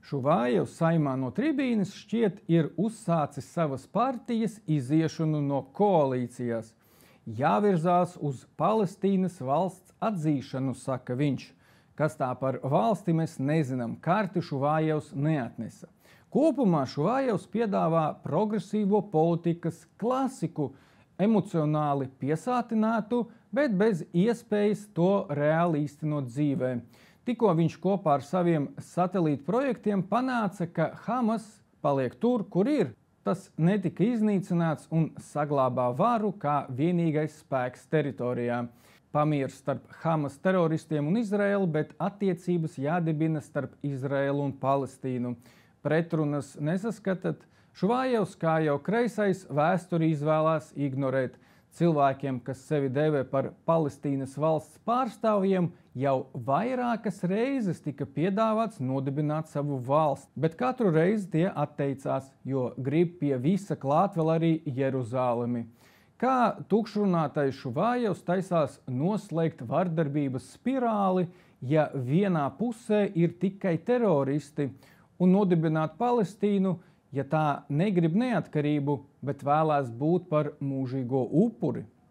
Šuvājevs Saeimā no tribīnes šķiet ir uzsācis savas partijas iziešanu no koalīcijās. Jāvirzās uz Palestīnas valsts atzīšanu, saka viņš. Kas tā par valsti mēs nezinām, karti Šuvājevs neatnesa. Kopumā Šuvājevs piedāvā progresīvo politikas klasiku, emocionāli piesātinātu, bet bez iespējas to reāli īstenot dzīvē. Tikko viņš kopā ar saviem satelītu projektiem panāca, ka Hamas paliek tur, kur ir. Tas netika iznīcināts un saglabā varu kā vienīgais spēks teritorijā. Pamieris starp Hamas teroristiem un Izraēlu, bet attiecības jādibina starp Izraēlu un Palestīnu. Pretrunas nesaskatat? Šuvājevs, kā jau kreisais, vēsturi izvēlās ignorēt. Cilvēkiem, kas sevi dēvē par Palestīnas valsts pārstāvjiem, jau vairākas reizes tika piedāvāts nodibināt savu valsti, bet katru reizi tie atteicās, jo grib pie visa klāt vēl arī Jeruzālemi. Kā tukšrunātais Šuvājevs taisās noslēgt vardarbības spirāli, ja vienā pusē ir tikai teroristi, un nodibināt Palestīnu, ja tā negrib neatkarību, bet vēlās būt par mūžīgo upuri?